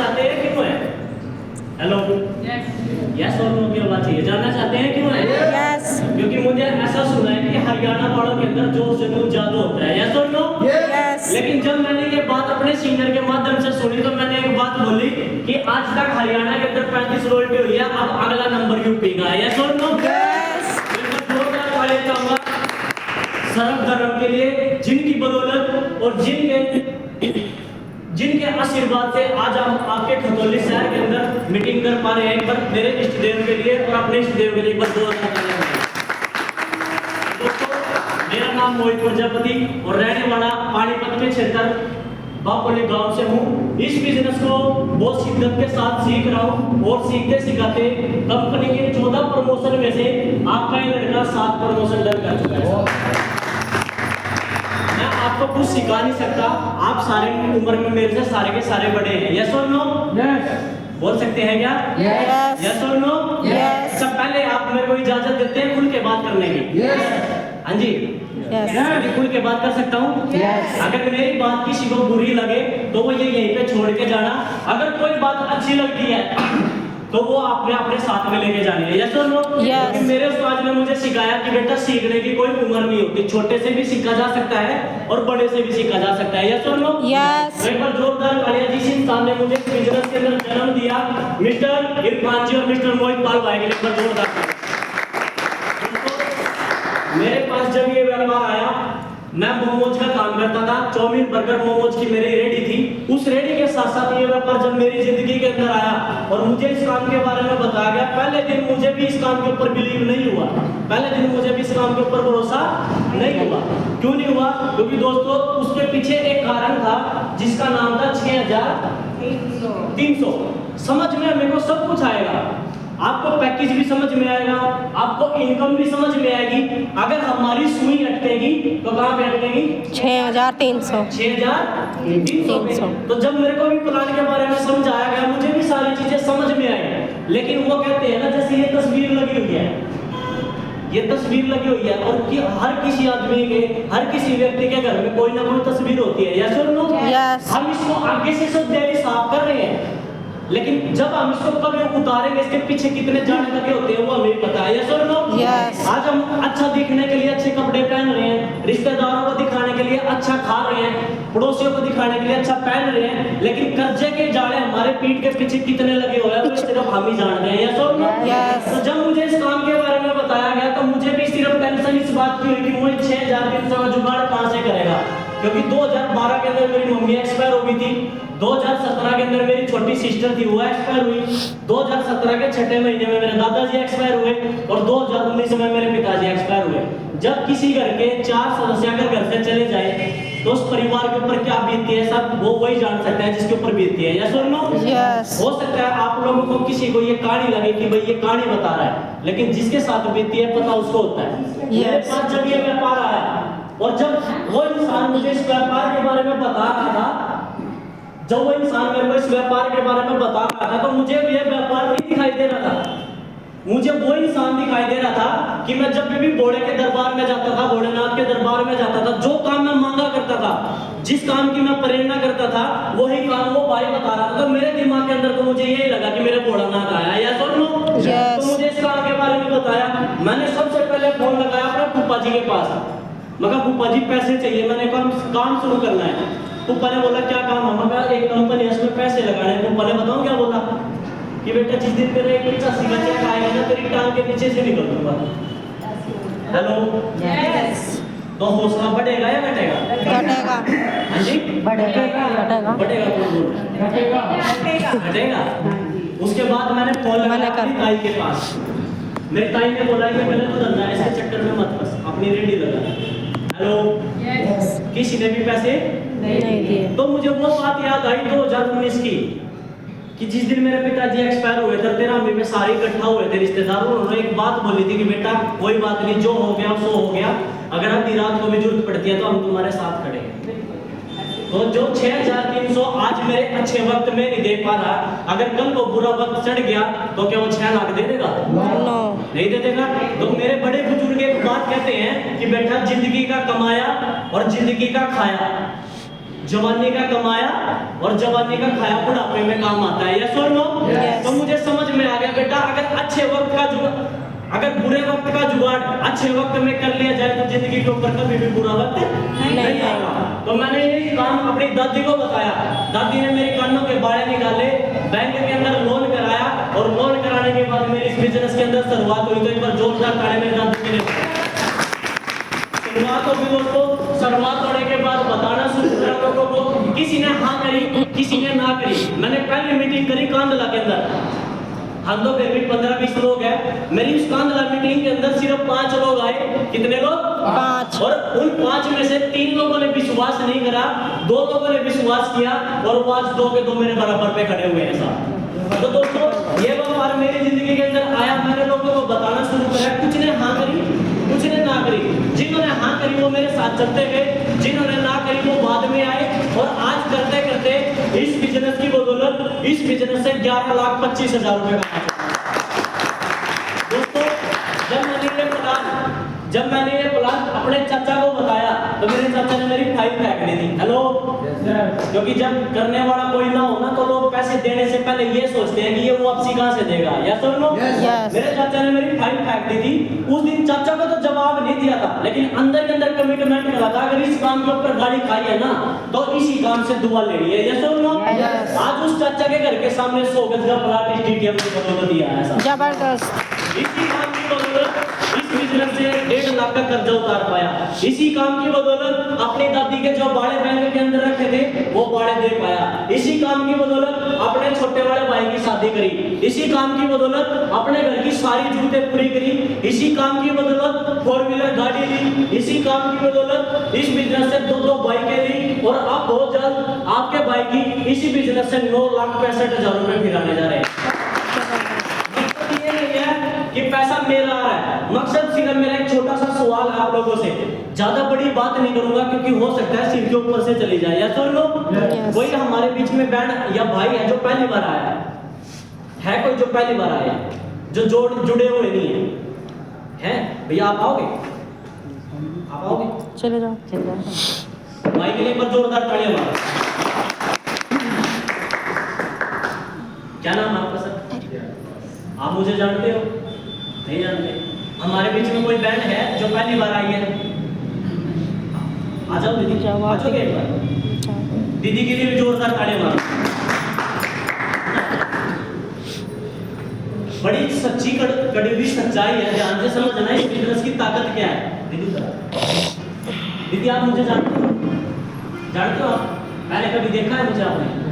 चाहते हैं क्यों है? हेलो, यस और नो की आवाज चाहिए। जानना चाहते हैं क्यों है? यस। क्योंकि मुझे ऐसा सुना है कि हरियाणा वालों के अंदर जोश जुनून ज्यादा होता है। यस और नो? यस। लेकिन जब मैंने ये बात अपने सीनियर के माध्यम से सुनी तो मैंने एक बात बोली कि आज तक हरियाणा के अंदर 35 रोल्टी हुई है, अब अगला नंबर यूपी का है। यस और नो? यस। सर्व धर्म के लिए जिनकी बदौलत और जिनके आशीर्वाद से आज हम आपके खतौली शहर के अंदर मीटिंग कर पा रहे हैं। एक बार मेरे इष्ट देव के लिए और अपने इष्ट देव के लिए एक बार दोस्तों, मेरा नाम मोहित प्रजापति और रहने वाला पानीपत के क्षेत्र बापोली गांव से हूँ। इस बिजनेस को बहुत शिद्दत के साथ सीख रहा हूँ और सीखते सिखाते कंपनी के 14 प्रमोशन में से आपका ये लड़का 7 प्रमोशन डन कर चुका है। मैं आपको कुछ सिखा नहीं सकता, आप सारे उम्र में मेरे से सारे के सारे बड़े हैं। यस और नो? यस। बोल सकते हैं क्या? यस। यस और नो? यस। सब पहले आप मेरे को इजाजत देते हैं खुल के बात करने की? यस। हाँ जी, यस। खुल के बात कर सकता हूँ? यस। अगर मेरी बात किसी को बुरी लगे तो वो ये यहीं पे छोड़ के जाना, अगर कोई बात अच्छी लगती है तो वो आपने अपने साथ में लेके जानी है। यस और नो? Yes. क्योंकि मेरे उस्ताद ने मुझे सिखाया कि बेटा सीखने की कोई उम्र नहीं होती, छोटे से भी सीखा जा सकता है और बड़े से भी सीखा जा सकता है। यस और नो? Yes. एक बार जोरदार तालियां जिस इंसान ने मुझे बिजनेस के अंदर जन्म दिया, मिस्टर इरफान जी और मिस्टर मोहित पाल भाई के लिए एक बार जोरदार तालियां। मेरे पास जब ये व्यापार आया, मैं मोमोज का काम करता था, चाउमीन बर्गर मोमोज की मेरी रेडी थी। उस रेडी के साथ साथ ये व्यापार जब मेरी जिंदगी के अंदर आया और मुझे इस काम के बारे में बताया गया, पहले दिन मुझे भी इस काम के ऊपर बिलीव नहीं हुआ, पहले दिन मुझे भी इस काम के ऊपर भरोसा नहीं हुआ। क्यों नहीं हुआ? क्योंकि दोस्तों उसके पीछे एक कारण था जिसका नाम था 6300। समझ में मेरे को सब कुछ आएगा, आपको पैकेज भी समझ में आएगा, आपको इनकम भी समझ में आएगी। अगर हमारी सुई अटकेगी तो कहाँ पे अटकेगी? 6300। 6300। तो जब मेरे को भी प्लान के बारे में समझाया गया, मुझे भी सारी चीजें समझ में आई। लेकिन वो कहते हैं ना, जैसे ये तस्वीर लगी हुई है, ये तस्वीर लगी हुई है और कि हर किसी आदमी के, हर किसी व्यक्ति के घर में कोई ना कोई तस्वीर होती है। यस और नो? Yes. हम इसको आगे से सब डेली साफ कर रहे हैं, लेकिन जब हम इसको कभी उतारेंगे, इसके पीछे कितने जाने लगे होते हैं वो हमें पता है। यस और नो? Yes. आज हम अच्छा दिखने के लिए अच्छे कपड़े पहन रहे हैं, रिश्तेदारों को दिखाने के लिए अच्छा खा रहे हैं, पड़ोसियों को दिखाने के लिए अच्छा पहन रहे हैं, लेकिन कर्जे के जाले हमारे पीठ के पीछे कितने लगे हुए हैं वो सिर्फ हम ही जानते हैं। यस और नो? Yes. तो जब मुझे इस काम के बारे में बताया गया तो मुझे भी सिर्फ टेंशन इस बात की हुई कि मुझे 6300 का जुगाड़ कहां से करेगा, क्योंकि 2012 के अंदर मेरी मम्मी एक्सपायर हो गई थी, 2017 के अंदर मेरी छोटी सिस्टर थी वो एक्सपायर हुई, 2017 के छठे महीने में मेरे दादाजी एक्सपायर हुए और 2019 में मेरे पिताजी एक्सपायर हुए। जब किसी घर के 4 सदस्य अगर घर से चले जाए तो उस परिवार के ऊपर क्या बीतती है सब वो वही जान सकता है जिसके ऊपर बीतती है। यस और नो? Yes. हो सकता है आप लोगों को किसी को ये कहानी लगे कि भाई ये कहानी बता रहा है, लेकिन जिसके साथ बीतती है पता उसको होता है। मेरे पास जब ये व्यापार आया और जब वो इंसान मुझे इस व्यापार के बारे में बता रहा था, जब वो इंसान मेरे को इस व्यापार के बारे में बता रहा था तो मुझे ये व्यापार नहीं दिखाई दे रहा था, मुझे वो इंसान दिखाई दे रहा था कि मैं जब भी भोले के दरबार में जाता था, भोलेनाथ के दरबार में जाता था, जो काम मैं मांगा करता था, जिस काम की मैं प्रेरणा करता था, वही काम वो भाई बता रहा था। तो मेरे दिमाग के अंदर तो मुझे यही लगा कि मेरे भोलेनाथ आया। यस और नो? Yes. तो मुझे इस काम के बारे में बताया, मैंने सबसे पहले फोन लगाया अपने फूफा जी के पास, मगर फूफा जी पैसे चाहिए, मैंने काम शुरू करना है। फूफा ने बोला क्या काम है? मगर एक कंपनी है उसमें पैसे लगाने। फूफा ने बताऊं क्या बोला कि बेटा जिस दिन तेरे 85 का चेक आएगा ना तेरी टांग के पीछे से निकल दूंगा। हेलो? Yes. तो हौसला बढ़ेगा या घटेगा? घटेगा। हाँ जी? बढ़ेगा। बढ़ेगा कौन बोल रहा है? घटेगा। उसके बाद मैंने फोन लगाया अपनी ताई के पास, मेरी ताई ने बोला कि पहले तो धंधा इसके चक्कर में मत फंस, अपनी रेडी लगा। हेलो? किसी ने भी पैसे नहीं दिए। तो मुझे वो बात याद आई 2019 की कि जिस दिन मेरे पिताजी एक्सपायर हुए थे, 13 में सारे इकट्ठा हुए थे रिश्तेदार, उन्होंने एक बात बोली थी कि बेटा कोई बात नहीं, जो हो गया सो हो गया, अगर आधी रात को भी जरूरत पड़ती है तो हम तुम्हारे साथ खड़े हैं। तो जो 6300 आज मेरे अच्छे वक्त में नहीं दे पा रहा, अगर कल को बुरा वक्त चढ़ गया तो क्या वो 6 लाख दे देगा? नो। नहीं दे देगा। तो मेरे बड़े बुजुर्ग एक बात कहते हैं कि बेटा जिंदगी का कमाया और जिंदगी का खाया, जवानी का कमाया और जवानी का खाया बुढ़ापे में काम आता है, यस और नो? Yes. तो मुझे समझ में आ गया बेटा, अगर बुरे वक्त का जुगाड़ अच्छे वक्त में कर लिया जाए तो जिंदगी के ऊपर कभी भी बुरा वक्त नहीं आएगा। तो मैंने ये काम अपनी दादी को बताया, दादी ने मेरे कानों के बाड़े निकाले, बैंक के अंदर लोन कराया और लोन कराने के बाद मेरी इस बिजनेस के अंदर शुरुआत हुई। तो एक बार जोरदार ताली मेरी दादी के लिए। शुरुआत होगी दोस्तों, शुरुआत होने के बाद बताना शुरू करा लोगों को, किसी ने हाँ करी किसी ने ना करी। मैंने पहली मीटिंग करी कांदला के अंदर, हम तो फिर भी 15-20 लोग हैं। मेरी उस कांदला मीटिंग के अंदर सिर्फ 5 लोग आए। कितने लोग? 5। और उन 5 में से 3 लोगों ने विश्वास नहीं करा, 2 लोगों ने विश्वास किया और वो आज 2 के 2 मेरे बराबर पे खड़े हुए हैं साहब। तो दोस्तों ये व्यापार मेरी जिंदगी के अंदर आया, मैंने लोगों को बताना शुरू करा। कुछ ने हाँ करी कुछ ने ना करी। जिन्होंने हाँ करी वो मेरे साथ चलते गए, जिन्होंने ना करी वो बाद में आए और आज करते करते इस बिजनेस की बदौलत इस बिजनेस से 11,25,000 रुपए कमा दोस्तों। जब मैंने ये प्लान अपने चाचा को बताया तो मेरे चाचा ने मेरी फाइल फेंक दी थी। हेलो, क्योंकि जब करने वाला कोई ना हो ना तो लोग पैसे देने से पहले ये सोचते हैं कि ये वापसी कहां से देगा, या सुन लो। मेरे चाचा ने मेरी फाइल फेंक दी थी। उस दिन चाचा को तो जवाब नहीं दिया था, लेकिन अंदर के अंदर कमिटमेंट करा था, अगर इस काम के ऊपर गाड़ी खाई है ना तो इसी काम से दुआ लेनी है, या सुन लो। आज उस चाचा के घर के सामने 100 गज का प्लाट इस डीटीएम की बदौलत दिया है ऐसा जबरदस्त। इसी काम की बदौलत इस बिजनेस से 1.5 लाख का कर्जा उतार पाया। इसी काम की बदौलत अपनी दादी के जो बाड़े बैंक के अंदर रखे थे वो बाड़े दे पाया। इसी काम की बदौलत अपने छोटे वाले भाई की शादी करी। इसी काम की बदौलत अपने घर की सारी जरूरतें पूरी करी। इसी काम की बदौलत 4 व्हीलर गाड़ी ली। इसी काम की बदौलत इस बिजनेस से 2 बाइकें ली और अब बहुत जल्द आपके भाई की इसी बिजनेस से 9,65,000 रुपए फिर आने जा रहे हैं। मकसद ये नहीं है कि पैसा मेरा आ रहा है, मकसद सिर्फ मेरा एक छोटा सा सवाल है आप लोगों से। ज्यादा बड़ी बात नहीं करूंगा क्योंकि हो सकता है सिर के ऊपर से चली जाए, या सुन लो। कोई हमारे बीच में बहन या भाई है जो पहली बार आया है कोई जो पहली बार आया जो जुड़े हुए नहीं है भैया, आप आओगे? आप आओगे? चले जाओ। भाई के लिए एक बार जोरदार तालियां मारो। क्या नाम है आपका सर? आप मुझे जानते हो? नहीं जानते? हमारे बीच में कोई बहन है जो पहली बार आई है? आ जाओ दीदी, आ जाओगे एक बार? दीदी के लिए भी जोरदार तालियां मारो। बड़ी सच्ची कड़ी हुई सच्चाई है, ध्यान से समझना इस बिजनेस की ताकत क्या है। दीदी आप मुझे जानते हो? जानते हो आप? पहले कभी देखा है मुझे आपने?